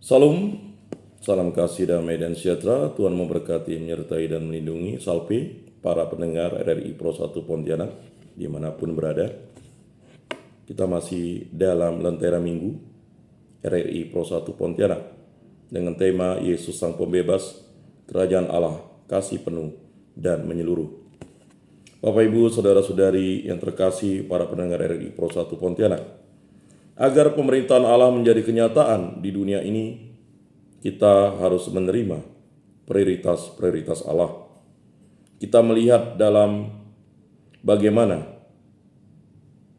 Salam, salam kasih damai dan sejahtera. Tuhan memberkati, menyertai dan melindungi. Salve para pendengar RRI Pro 1 Pontianak dimanapun berada. Kita masih dalam Lentera Minggu RRI Pro 1 Pontianak dengan tema Yesus Sang Pembebas, Kerajaan Allah, Kasih Penuh dan Menyeluruh. Bapak Ibu, Saudara-saudari yang terkasih, para pendengar RRI Pro 1 Pontianak, agar pemerintahan Allah menjadi kenyataan di dunia ini, kita harus menerima prioritas-prioritas Allah. Kita melihat dalam bagaimana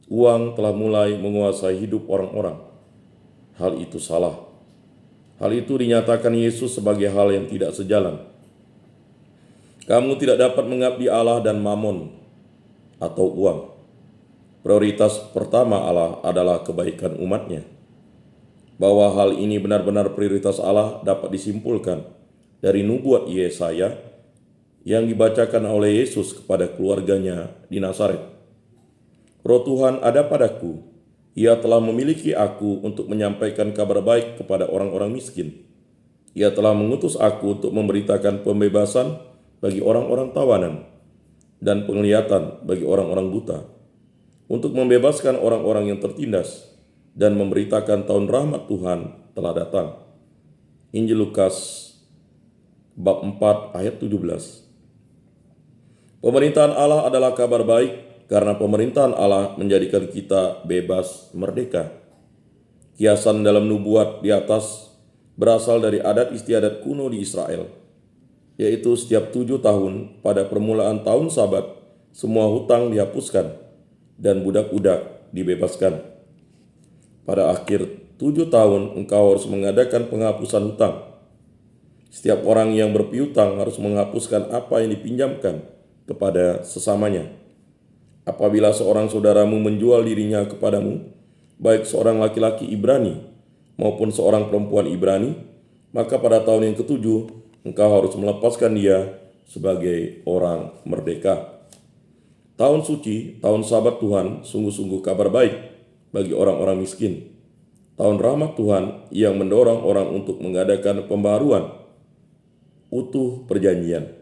uang telah mulai menguasai hidup orang-orang. Hal itu salah. Hal itu dinyatakan Yesus sebagai hal yang tidak sejalan. Kamu tidak dapat mengabdi Allah dan mamon atau uang. Prioritas pertama Allah adalah kebaikan umatnya. Bahwa hal ini benar-benar prioritas Allah dapat disimpulkan dari nubuat Yesaya yang dibacakan oleh Yesus kepada keluarganya di Nazaret. Roh Tuhan ada padaku, Ia telah memiliki aku untuk menyampaikan kabar baik kepada orang-orang miskin. Ia telah mengutus aku untuk memberitakan pembebasan bagi orang-orang tawanan dan penglihatan bagi orang-orang buta, untuk membebaskan orang-orang yang tertindas dan memberitakan tahun rahmat Tuhan telah datang. Injil Lukas bab 4 ayat 17. Pemerintahan Allah adalah kabar baik karena pemerintahan Allah menjadikan kita bebas merdeka. Kiasan dalam nubuat di atas berasal dari adat istiadat kuno di Israel, yaitu setiap 7 tahun pada permulaan tahun Sabat semua hutang dihapuskan dan budak-budak dibebaskan. Pada akhir 7 tahun engkau harus mengadakan penghapusan hutang. Setiap orang yang berpiutang harus menghapuskan apa yang dipinjamkan kepada sesamanya. Apabila seorang saudaramu menjual dirinya kepadamu, baik seorang laki-laki Ibrani maupun seorang perempuan Ibrani, maka pada tahun yang ketujuh engkau harus melepaskan dia sebagai orang merdeka. Tahun suci, tahun Sabat Tuhan, sungguh-sungguh kabar baik bagi orang-orang miskin. Tahun rahmat Tuhan yang mendorong orang untuk mengadakan pembaruan utuh perjanjian.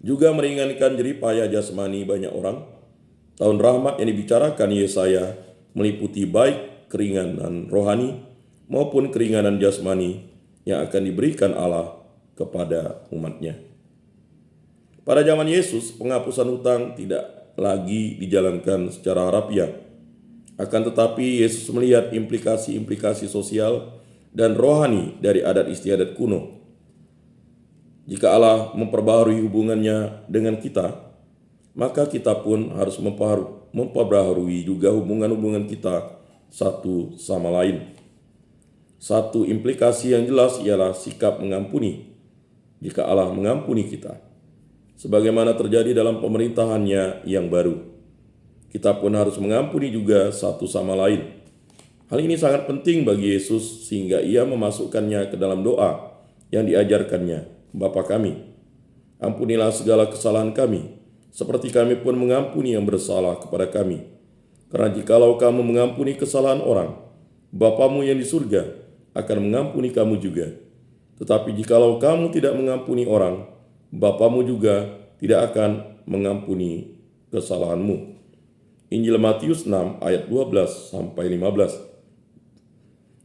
Juga meringankan jeripaya jasmani banyak orang. Tahun rahmat yang dibicarakan Yesaya meliputi baik keringanan rohani maupun keringanan jasmani yang akan diberikan Allah kepada umatnya. Pada zaman Yesus, penghapusan hutang tidak lagi dijalankan secara harafiah. Akan tetapi Yesus melihat implikasi-implikasi sosial dan rohani dari adat istiadat kuno. Jika Allah memperbaharui hubungannya dengan kita, maka kita pun harus memperbaharui juga hubungan-hubungan kita satu sama lain. Satu implikasi yang jelas ialah sikap mengampuni. Jika Allah mengampuni kita, sebagaimana terjadi dalam pemerintahannya yang baru, kita pun harus mengampuni juga satu sama lain. Hal ini sangat penting bagi Yesus sehingga Ia memasukkannya ke dalam doa yang diajarkannya. Bapa kami, ampunilah segala kesalahan kami, seperti kami pun mengampuni yang bersalah kepada kami. Karena jikalau kamu mengampuni kesalahan orang, Bapamu yang di surga akan mengampuni kamu juga. Tetapi jikalau kamu tidak mengampuni orang, Bapamu juga tidak akan mengampuni kesalahanmu. Injil Matius 6 ayat 12-15.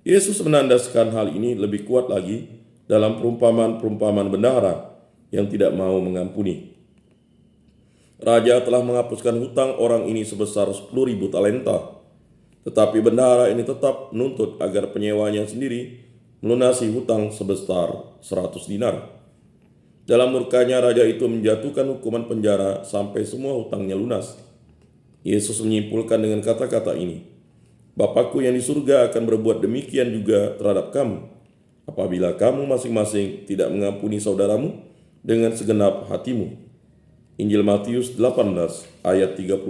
Yesus menandaskan hal ini lebih kuat lagi dalam perumpamaan-perumpamaan bendahara yang tidak mau mengampuni. Raja telah menghapuskan hutang orang ini sebesar 10.000 talenta. Tetapi bendahara ini tetap menuntut agar penyewanya sendiri melunasi hutang sebesar 100 dinar. Dalam murkanya raja itu menjatuhkan hukuman penjara sampai semua hutangnya lunas. Yesus menyimpulkan dengan kata-kata ini, Bapakku yang di surga akan berbuat demikian juga terhadap kamu, apabila kamu masing-masing tidak mengampuni saudaramu dengan segenap hatimu. Injil Matius 18 ayat 35.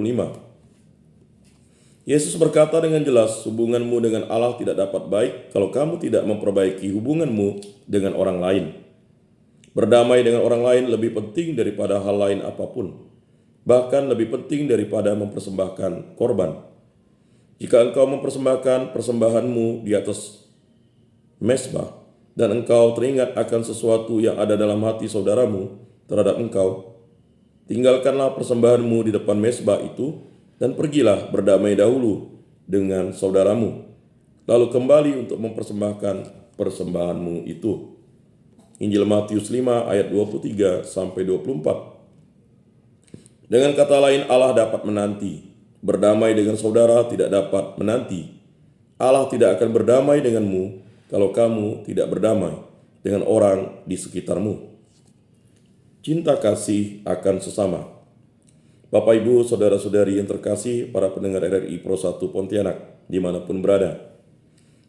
Yesus berkata dengan jelas, hubunganmu dengan Allah tidak dapat baik kalau kamu tidak memperbaiki hubunganmu dengan orang lain. Berdamai dengan orang lain lebih penting daripada hal lain apapun, bahkan lebih penting daripada mempersembahkan korban. Jika engkau mempersembahkan persembahanmu di atas mesbah, dan engkau teringat akan sesuatu yang ada dalam hati saudaramu terhadap engkau, tinggalkanlah persembahanmu di depan mesbah itu, dan pergilah berdamai dahulu dengan saudaramu, lalu kembali untuk mempersembahkan persembahanmu itu. Injil Matius 5 ayat 23-24. Dengan kata lain, Allah dapat menanti. Berdamai dengan saudara tidak dapat menanti. Allah tidak akan berdamai denganmu kalau kamu tidak berdamai dengan orang di sekitarmu. Cinta kasih akan sesama. Bapak, Ibu, Saudara-saudari yang terkasih, para pendengar RRI Pro 1 Pontianak, dimanapun berada.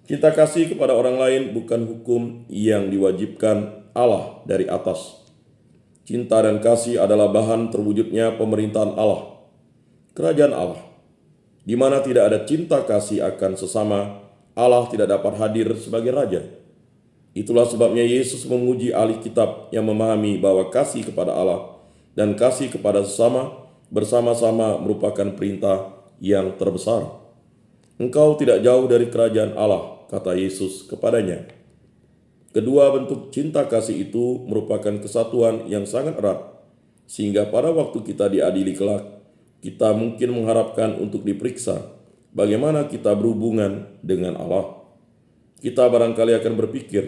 Cinta kasih kepada orang lain bukan hukum yang diwajibkan Allah dari atas. Cinta dan kasih adalah bahan terwujudnya pemerintahan Allah, kerajaan Allah. Di mana tidak ada cinta kasih akan sesama, Allah tidak dapat hadir sebagai raja. Itulah sebabnya Yesus memuji ahli kitab yang memahami bahwa kasih kepada Allah dan kasih kepada sesama bersama-sama merupakan perintah yang terbesar. Engkau tidak jauh dari kerajaan Allah, kata Yesus kepadanya. Kedua bentuk cinta kasih itu merupakan kesatuan yang sangat erat, sehingga pada waktu kita diadili kelak, kita mungkin mengharapkan untuk diperiksa bagaimana kita berhubungan dengan Allah. Kita barangkali akan berpikir,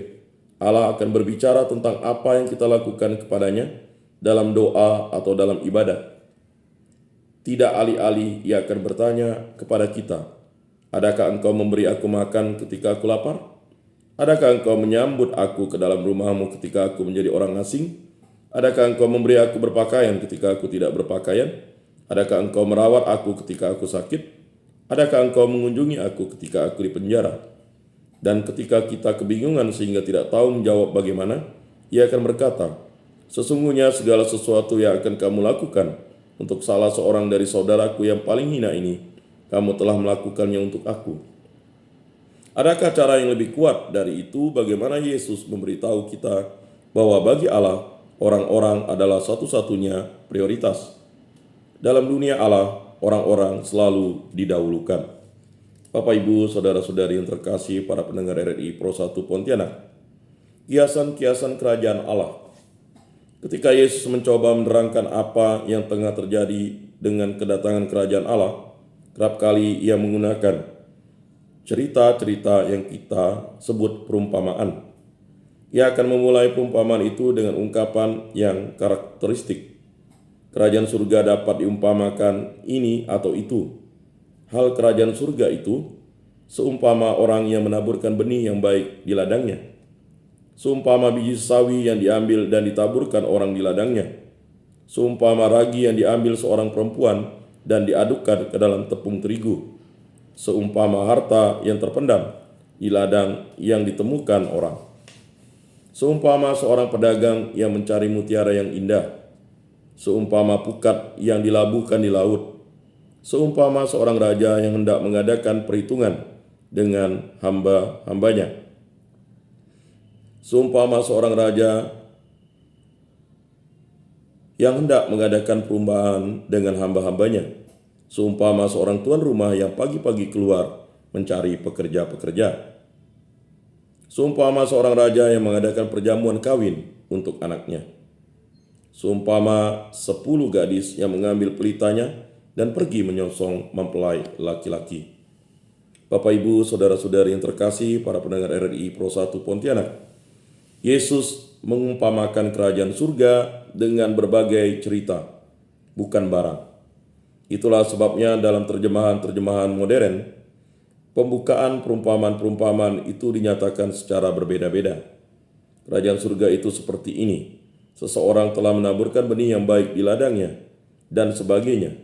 Allah akan berbicara tentang apa yang kita lakukan kepadanya dalam doa atau dalam ibadat. Tidak alih-alih Ia akan bertanya kepada kita, adakah engkau memberi aku makan ketika aku lapar? Adakah engkau menyambut aku ke dalam rumahmu ketika aku menjadi orang asing? Adakah engkau memberi aku berpakaian ketika aku tidak berpakaian? Adakah engkau merawat aku ketika aku sakit? Adakah engkau mengunjungi aku ketika aku di penjara? Dan ketika kita kebingungan sehingga tidak tahu menjawab bagaimana, Ia akan berkata, sesungguhnya segala sesuatu yang akan kamu lakukan untuk salah seorang dari saudaraku yang paling hina ini, kamu telah melakukannya untuk aku. Adakah cara yang lebih kuat dari itu bagaimana Yesus memberitahu kita bahwa bagi Allah, orang-orang adalah satu-satunya prioritas. Dalam dunia Allah, orang-orang selalu didahulukan. Bapak, Ibu, Saudara-saudari yang terkasih, para pendengar RRI Pro 1 Pontianak, kiasan-kiasan kerajaan Allah. Ketika Yesus mencoba menerangkan apa yang tengah terjadi dengan kedatangan kerajaan Allah, kerap kali Ia menggunakan cerita-cerita yang kita sebut perumpamaan. Ia akan memulai perumpamaan itu dengan ungkapan yang karakteristik. Kerajaan surga dapat diumpamakan ini atau itu. Hal kerajaan surga itu seumpama orang yang menaburkan benih yang baik di ladangnya. Seumpama biji sawi yang diambil dan ditaburkan orang di ladangnya. Seumpama ragi yang diambil seorang perempuan dan diadukkan ke dalam tepung terigu. Seumpama harta yang terpendam di ladang yang ditemukan orang. Seumpama seorang pedagang yang mencari mutiara yang indah. Seumpama pukat yang dilabuhkan di laut. Seumpama seorang raja yang hendak mengadakan perhitungan dengan hamba-hambanya. Seumpama seorang raja yang hendak mengadakan perumbahan dengan hamba-hambanya. Seumpama seorang tuan rumah yang pagi-pagi keluar mencari pekerja-pekerja. Seumpama seorang raja yang mengadakan perjamuan kawin untuk anaknya. Seumpama 10 gadis yang mengambil pelitanya dan pergi menyongsong mempelai laki-laki. Bapak, Ibu, Saudara-saudari yang terkasih, para pendengar RRI Pro 1 Pontianak, Yesus mengumpamakan kerajaan surga dengan berbagai cerita, bukan barang. Itulah sebabnya dalam terjemahan-terjemahan modern, pembukaan perumpamaan-perumpamaan itu dinyatakan secara berbeda-beda. Kerajaan surga itu seperti ini. Seseorang telah menaburkan benih yang baik di ladangnya, dan sebagainya.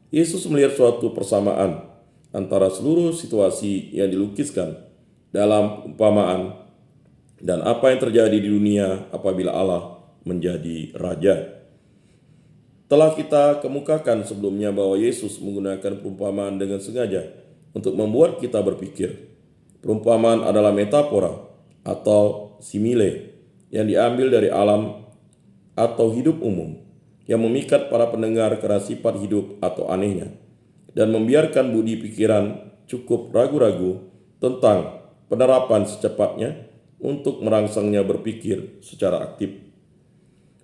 Yesus melihat suatu persamaan antara seluruh situasi yang dilukiskan dalam umpamaan dan apa yang terjadi di dunia apabila Allah menjadi Raja. Telah kita kemukakan sebelumnya bahwa Yesus menggunakan perumpamaan dengan sengaja untuk membuat kita berpikir. Perumpamaan adalah metafora atau simile yang diambil dari alam atau hidup umum yang memikat para pendengar karena sifat hidup atau anehnya dan membiarkan budi pikiran cukup ragu-ragu tentang penerapan secepatnya untuk merangsangnya berpikir secara aktif.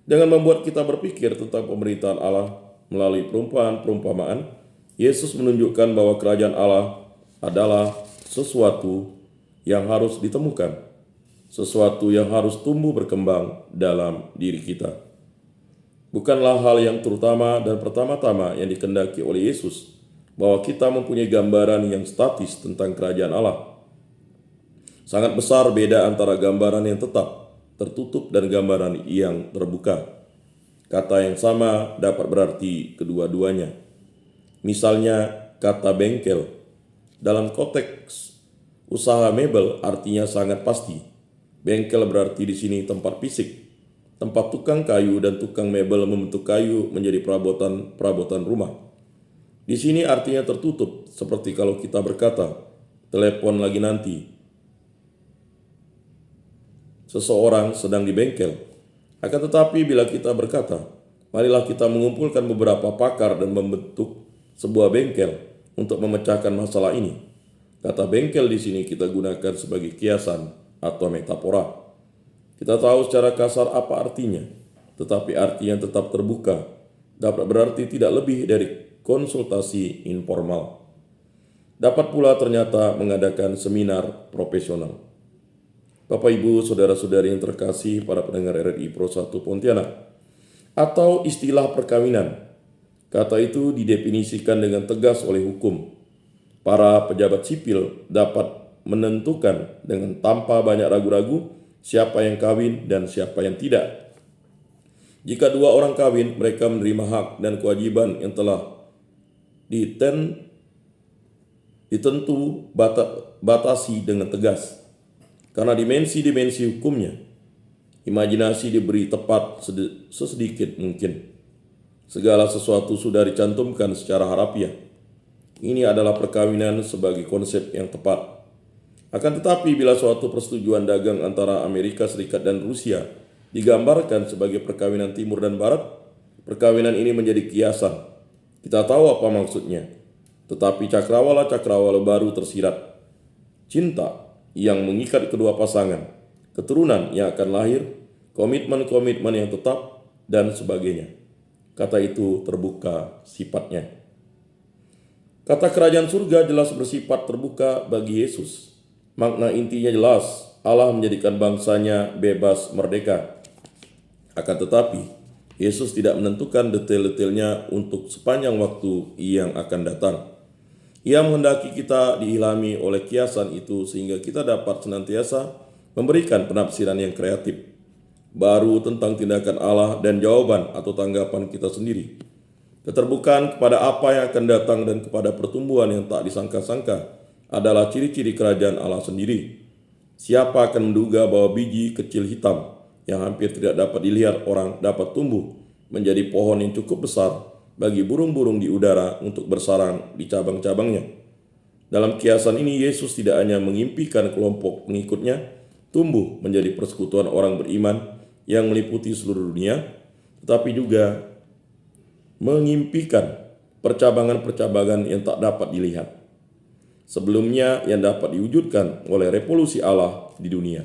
Dengan membuat kita berpikir tentang pemerintahan Allah melalui perumpamaan, Yesus menunjukkan bahwa kerajaan Allah adalah sesuatu yang harus ditemukan, sesuatu yang harus tumbuh berkembang dalam diri kita. Bukanlah hal yang terutama dan pertama-tama yang dikehendaki oleh Yesus bahwa kita mempunyai gambaran yang statis tentang kerajaan Allah. Sangat besar beda antara gambaran yang tetap, tertutup, dan gambaran yang terbuka. Kata yang sama dapat berarti kedua-duanya. Misalnya, kata bengkel. Dalam konteks usaha mebel artinya sangat pasti. Bengkel berarti di sini tempat fisik, tempat tukang kayu dan tukang mebel membentuk kayu menjadi perabotan rumah. Di sini artinya tertutup, seperti kalau kita berkata, telepon lagi nanti. Seseorang sedang di bengkel. Akan tetapi bila kita berkata, marilah kita mengumpulkan beberapa pakar dan membentuk sebuah bengkel untuk memecahkan masalah ini. Kata bengkel di sini kita gunakan sebagai kiasan atau metafora. Kita tahu secara kasar apa artinya, tetapi arti yang tetap terbuka dapat berarti tidak lebih dari konsultasi informal. Dapat pula ternyata mengadakan seminar profesional. Bapak, Ibu, Saudara-saudari yang terkasih, para pendengar RRI Pro 1 Pontianak, atau istilah perkawinan. Kata itu didefinisikan dengan tegas oleh hukum. Para pejabat sipil dapat menentukan dengan tanpa banyak ragu-ragu siapa yang kawin dan siapa yang tidak. Jika dua orang kawin, mereka menerima hak dan kewajiban yang telah ditentu batasi dengan tegas. Karena dimensi-dimensi hukumnya, imajinasi diberi tepat sesedikit mungkin. Segala sesuatu sudah dicantumkan secara harafiah. Ini adalah perkawinan sebagai konsep yang tepat. Akan tetapi bila suatu persetujuan dagang antara Amerika Serikat dan Rusia digambarkan sebagai perkawinan timur dan barat, perkawinan ini menjadi kiasan. Kita tahu apa maksudnya. Tetapi cakrawala baru tersirat. Cinta yang mengikat kedua pasangan, keturunan yang akan lahir, komitmen-komitmen yang tetap, dan sebagainya. Kata itu terbuka sifatnya. Kata kerajaan surga jelas bersifat terbuka bagi Yesus. Makna intinya jelas, Allah menjadikan bangsanya bebas merdeka. Akan tetapi, Yesus tidak menentukan detail-detailnya untuk sepanjang waktu yang akan datang. Ia menghendaki kita diilhami oleh kiasan itu sehingga kita dapat senantiasa memberikan penafsiran yang kreatif, baru tentang tindakan Allah dan jawaban atau tanggapan kita sendiri. Keterbukaan kepada apa yang akan datang dan kepada pertumbuhan yang tak disangka-sangka adalah ciri-ciri kerajaan Allah sendiri. Siapa akan menduga bahwa biji kecil hitam yang hampir tidak dapat dilihat orang dapat tumbuh menjadi pohon yang cukup besar bagi burung-burung di udara untuk bersarang di cabang-cabangnya. Dalam kiasan ini, Yesus tidak hanya mengimpikan kelompok pengikutnya tumbuh menjadi persekutuan orang beriman yang meliputi seluruh dunia, tetapi juga mengimpikan percabangan-percabangan yang tak dapat dilihat. Sebelumnya yang dapat diwujudkan oleh revolusi Allah di dunia.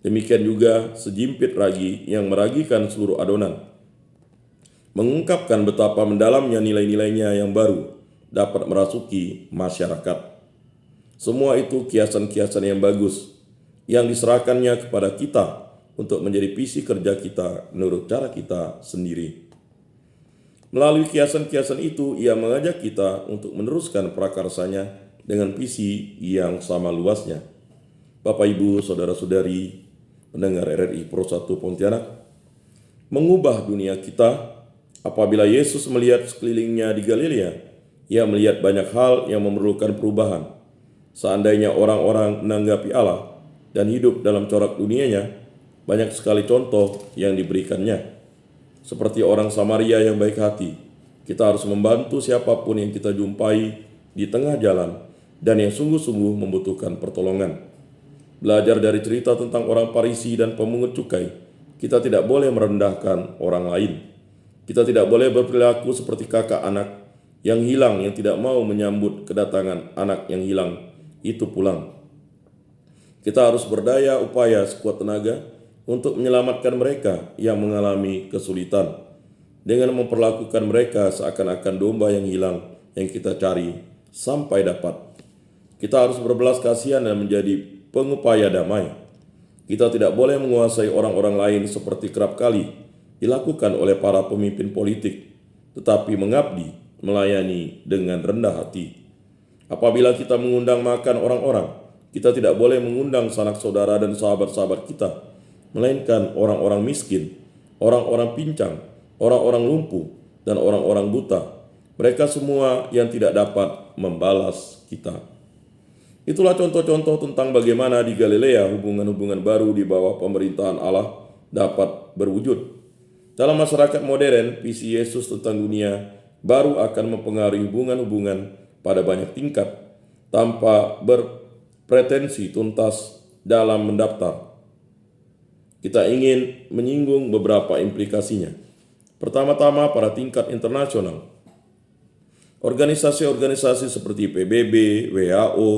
Demikian juga sejimpit ragi yang meragikan seluruh adonan, mengungkapkan betapa mendalamnya nilai-nilainya yang baru dapat merasuki masyarakat. Semua itu kiasan-kiasan yang bagus yang diserahkannya kepada kita untuk menjadi visi kerja kita menurut cara kita sendiri. Melalui kiasan-kiasan itu, ia mengajak kita untuk meneruskan prakarsanya dengan visi yang sama luasnya. Bapak, Ibu, Saudara-saudari, pendengar RRI Pro 1 Pontianak, mengubah dunia kita. Apabila Yesus melihat sekelilingnya di Galilea, ia melihat banyak hal yang memerlukan perubahan. Seandainya orang-orang menanggapi Allah dan hidup dalam corak dunianya, banyak sekali contoh yang diberikannya. Seperti orang Samaria yang baik hati, kita harus membantu siapapun yang kita jumpai di tengah jalan dan yang sungguh-sungguh membutuhkan pertolongan. Belajar dari cerita tentang orang Farisi dan pemungut cukai, kita tidak boleh merendahkan orang lain. Kita tidak boleh berperilaku seperti kakak anak yang hilang yang tidak mau menyambut kedatangan anak yang hilang itu pulang. Kita harus berdaya upaya sekuat tenaga untuk menyelamatkan mereka yang mengalami kesulitan, dengan memperlakukan mereka seakan-akan domba yang hilang yang kita cari sampai dapat. Kita harus berbelas kasihan dan menjadi pengupaya damai. Kita tidak boleh menguasai orang-orang lain seperti kerap kali dilakukan oleh para pemimpin politik, tetapi mengabdi, melayani dengan rendah hati. Apabila kita mengundang makan orang-orang, kita tidak boleh mengundang sanak saudara dan sahabat-sahabat kita, melainkan orang-orang miskin, orang-orang pincang, orang-orang lumpuh, dan orang-orang buta. Mereka semua yang tidak dapat membalas kita. Itulah contoh-contoh tentang bagaimana di Galilea hubungan-hubungan baru di bawah pemerintahan Allah dapat berwujud. Dalam masyarakat modern, visi Yesus tentang dunia baru akan mempengaruhi hubungan-hubungan pada banyak tingkat tanpa berpretensi tuntas dalam mendaftar. Kita ingin menyinggung beberapa implikasinya. Pertama-tama pada tingkat internasional. Organisasi-organisasi seperti PBB, WHO,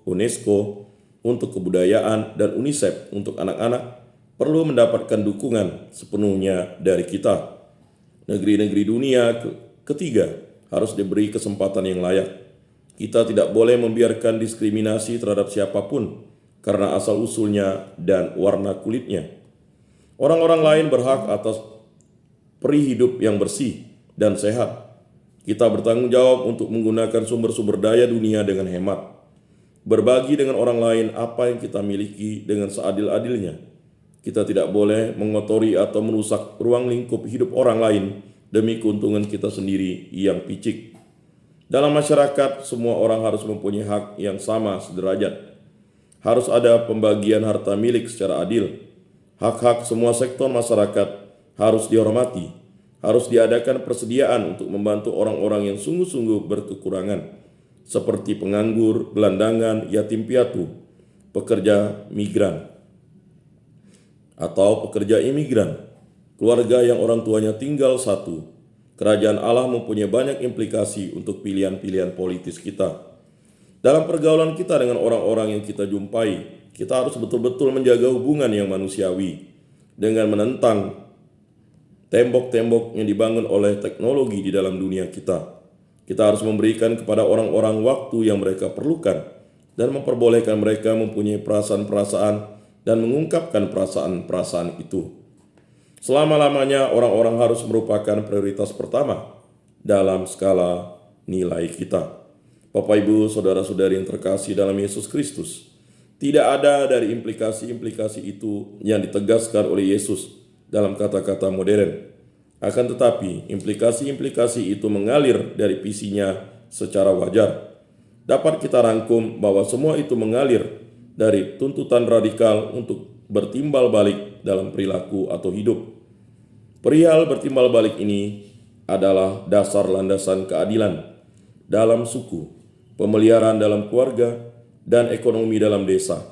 UNESCO untuk kebudayaan, dan UNICEF untuk anak-anak perlu mendapatkan dukungan sepenuhnya dari kita. Negeri-negeri dunia ketiga harus diberi kesempatan yang layak. Kita tidak boleh membiarkan diskriminasi terhadap siapapun karena asal-usulnya dan warna kulitnya. Orang-orang lain berhak atas peri hidup yang bersih dan sehat. Kita bertanggung jawab untuk menggunakan sumber-sumber daya dunia dengan hemat. Berbagi dengan orang lain apa yang kita miliki dengan seadil-adilnya. Kita tidak boleh mengotori atau merusak ruang lingkup hidup orang lain demi keuntungan kita sendiri yang picik. Dalam masyarakat, semua orang harus mempunyai hak yang sama sederajat. Harus ada pembagian harta milik secara adil. Hak-hak semua sektor masyarakat harus dihormati. Harus diadakan persediaan untuk membantu orang-orang yang sungguh-sungguh berkekurangan, seperti penganggur, gelandangan, yatim piatu, pekerja migran, atau pekerja imigran, keluarga yang orang tuanya tinggal satu. Kerajaan Allah mempunyai banyak implikasi untuk pilihan-pilihan politis kita. Dalam pergaulan kita dengan orang-orang yang kita jumpai, kita harus betul-betul menjaga hubungan yang manusiawi dengan menentang tembok-tembok yang dibangun oleh teknologi di dalam dunia kita. Kita harus memberikan kepada orang-orang waktu yang mereka perlukan dan memperbolehkan mereka mempunyai perasaan-perasaan dan mengungkapkan perasaan-perasaan itu. Selama-lamanya orang-orang harus merupakan prioritas pertama dalam skala nilai kita. Bapak, Ibu, saudara-saudari yang terkasih dalam Yesus Kristus, tidak ada dari implikasi-implikasi itu yang ditegaskan oleh Yesus dalam kata-kata modern. Akan tetapi, implikasi-implikasi itu mengalir dari visinya secara wajar. Dapat kita rangkum bahwa semua itu mengalir dari tuntutan radikal untuk bertimbal balik dalam perilaku atau hidup. Perihal bertimbal balik ini adalah dasar landasan keadilan dalam suku, pemeliharaan dalam keluarga, dan ekonomi dalam desa.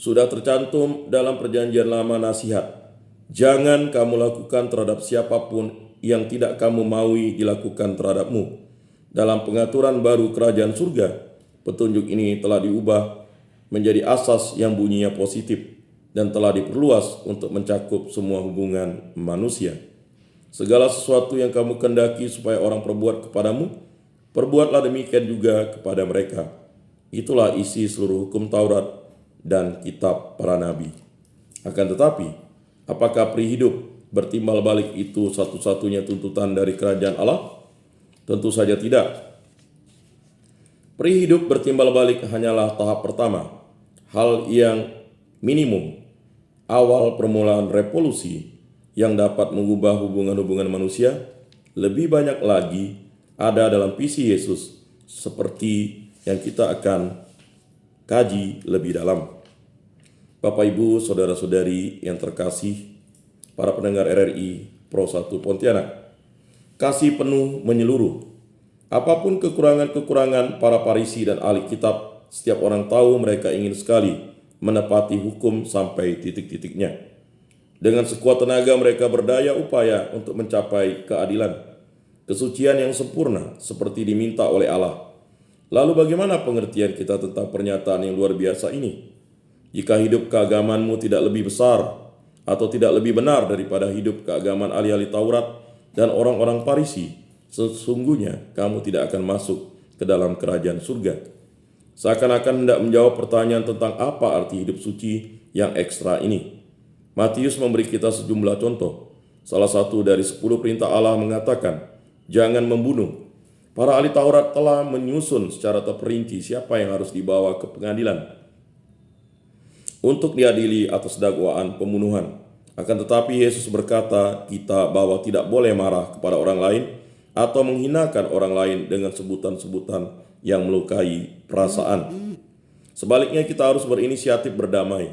Sudah tercantum dalam perjanjian lama nasihat, jangan kamu lakukan terhadap siapapun yang tidak kamu maui dilakukan terhadapmu. Dalam pengaturan baru kerajaan surga, petunjuk ini telah diubah menjadi asas yang bunyinya positif dan telah diperluas untuk mencakup semua hubungan manusia. Segala sesuatu yang kamu kendaki supaya orang perbuat kepadamu, perbuatlah demikian juga kepada mereka. Itulah isi seluruh hukum Taurat dan kitab para nabi. Akan tetapi, apakah peri hidup bertimbal balik itu satu-satunya tuntutan dari kerajaan Allah? Tentu saja tidak. Peri hidup bertimbal balik hanyalah tahap pertama, hal yang minimum, awal permulaan revolusi yang dapat mengubah hubungan-hubungan manusia. Lebih banyak lagi ada dalam visi Yesus, seperti yang kita akan kaji lebih dalam. Bapak, Ibu, saudara-saudari yang terkasih, para pendengar RRI Pro 1 Pontianak, kasih penuh menyeluruh. Apapun kekurangan-kekurangan para Farisi dan ahli kitab, setiap orang tahu mereka ingin sekali menepati hukum sampai titik-titiknya. Dengan sekuat tenaga mereka berdaya upaya untuk mencapai keadilan, kesucian yang sempurna seperti diminta oleh Allah. Lalu bagaimana pengertian kita tentang pernyataan yang luar biasa ini? Jika hidup keagamanmu tidak lebih besar atau tidak lebih benar daripada hidup keagamaan ahli-ahli Taurat dan orang-orang Farisi, sesungguhnya kamu tidak akan masuk ke dalam kerajaan surga. Seakan-akan hendak menjawab pertanyaan tentang apa arti hidup suci yang ekstra ini. Matius memberi kita sejumlah contoh. Salah satu dari 10 perintah Allah mengatakan, jangan membunuh. Para ahli Taurat telah menyusun secara terperinci siapa yang harus dibawa ke pengadilan untuk diadili atas dakwaan pembunuhan. Akan tetapi Yesus berkata kita bahwa tidak boleh marah kepada orang lain atau menghinakan orang lain dengan sebutan-sebutan yang melukai perasaan. Sebaliknya kita harus berinisiatif berdamai.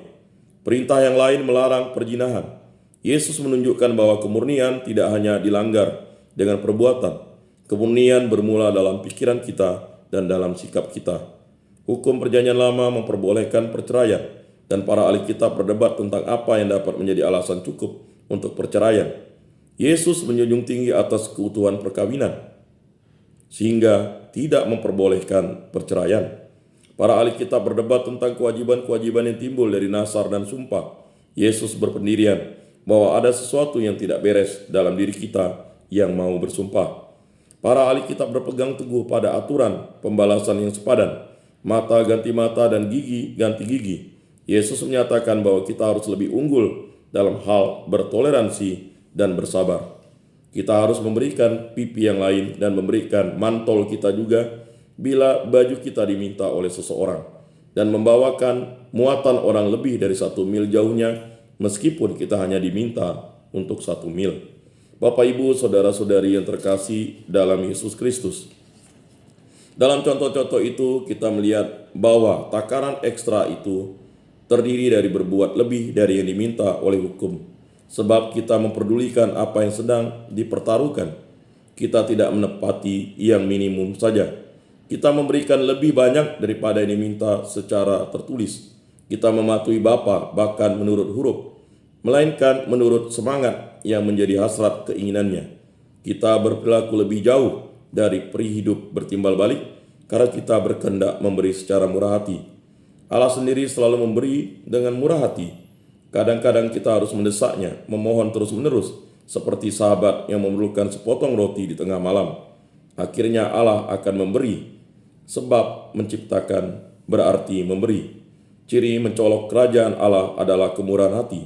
Perintah yang lain melarang perzinahan. Yesus menunjukkan bahwa kemurnian tidak hanya dilanggar dengan perbuatan. Kemurnian bermula dalam pikiran kita dan dalam sikap kita. Hukum Perjanjian Lama memperbolehkan perceraian, dan para ahli kitab berdebat tentang apa yang dapat menjadi alasan cukup untuk perceraian. Yesus menjunjung tinggi atas keutuhan perkawinan, sehingga tidak memperbolehkan perceraian. Para ahli kitab berdebat tentang kewajiban-kewajiban yang timbul dari nasar dan sumpah. Yesus berpendirian bahwa ada sesuatu yang tidak beres dalam diri kita yang mau bersumpah. Para ahli kitab berpegang teguh pada aturan pembalasan yang sepadan, mata ganti mata dan gigi ganti gigi. Yesus menyatakan bahwa kita harus lebih unggul dalam hal bertoleransi dan bersabar. Kita harus memberikan pipi yang lain dan memberikan mantol kita juga bila baju kita diminta oleh seseorang, dan membawakan muatan orang lebih dari 1 mil jauhnya meskipun kita hanya diminta untuk 1 mil. Bapak, Ibu, saudara-saudari yang terkasih dalam Yesus Kristus, dalam contoh-contoh itu kita melihat bahwa takaran ekstra itu terdiri dari berbuat lebih dari yang diminta oleh hukum. Sebab kita memperdulikan apa yang sedang dipertaruhkan. Kita tidak menepati yang minimum saja. Kita memberikan lebih banyak daripada yang diminta secara tertulis. Kita mematuhi Bapa bahkan menurut huruf, melainkan menurut semangat yang menjadi hasrat keinginannya. Kita berperilaku lebih jauh dari peri hidup bertimbal balik karena kita berkehendak memberi secara murah hati. Allah sendiri selalu memberi dengan murah hati. Kadang-kadang kita harus mendesaknya, memohon terus-menerus, seperti sahabat yang memerlukan sepotong roti di tengah malam. Akhirnya Allah akan memberi, sebab menciptakan berarti memberi. Ciri mencolok kerajaan Allah adalah kemurahan hati.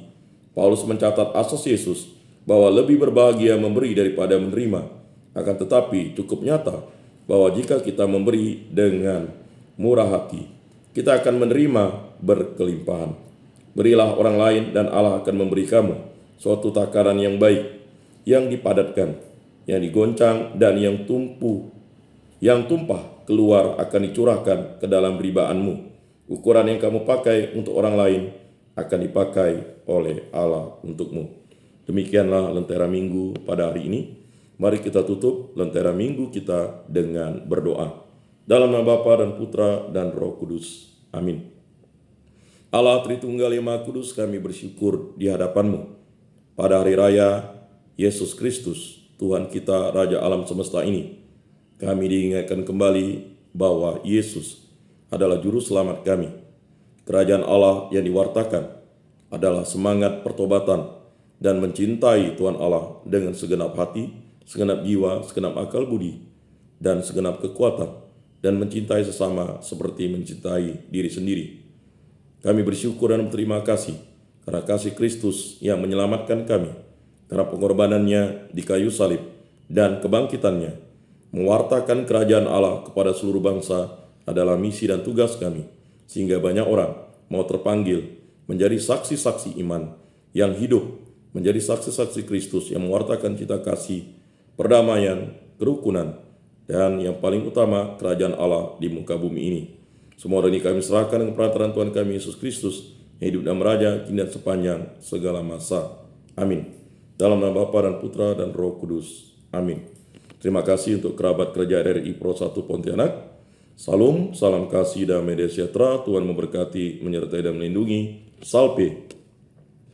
Paulus mencatat asas Yesus bahwa lebih berbahagia memberi daripada menerima. Akan tetapi cukup nyata bahwa jika kita memberi dengan murah hati, kita akan menerima berkelimpahan. Berilah orang lain dan Allah akan memberi kamu suatu takaran yang baik, yang dipadatkan, yang digoncang dan yang tumpah keluar akan dicurahkan ke dalam ribaanmu. Ukuran yang kamu pakai untuk orang lain akan dipakai oleh Allah untukmu. Demikianlah Lentera Minggu pada hari ini. Mari kita tutup Lentera Minggu kita dengan berdoa. Dalam nama Bapa dan Putra dan Roh Kudus. Amin. Allah Tritunggal yang Maha Kudus, kami bersyukur di hadapan-Mu pada hari raya Yesus Kristus, Tuhan kita, Raja alam semesta ini. Kami diingatkan kembali bahwa Yesus adalah juru selamat kami. Kerajaan Allah yang diwartakan adalah semangat pertobatan dan mencintai Tuhan Allah dengan segenap hati, segenap jiwa, segenap akal budi, dan segenap kekuatan, dan mencintai sesama seperti mencintai diri sendiri. Kami bersyukur dan berterima kasih karena kasih Kristus yang menyelamatkan kami, karena pengorbanannya di kayu salib dan kebangkitannya, mewartakan kerajaan Allah kepada seluruh bangsa adalah misi dan tugas kami, sehingga banyak orang mau terpanggil menjadi saksi-saksi iman yang hidup, menjadi saksi-saksi Kristus yang mewartakan cita kasih, perdamaian, kerukunan, dan yang paling utama kerajaan Allah di muka bumi ini. Semua ini kami serahkan dengan perantaraan Tuhan kami Yesus Kristus, yang hidup dan meraja kini dan sepanjang segala masa. Amin. Dalam nama Bapa dan Putra dan Roh Kudus. Amin. Terima kasih untuk kerabat kerja RRI Pro 1 Pontianak. Salam kasih dan damai sejahtera. Tuhan memberkati, menyertai dan melindungi. Salve.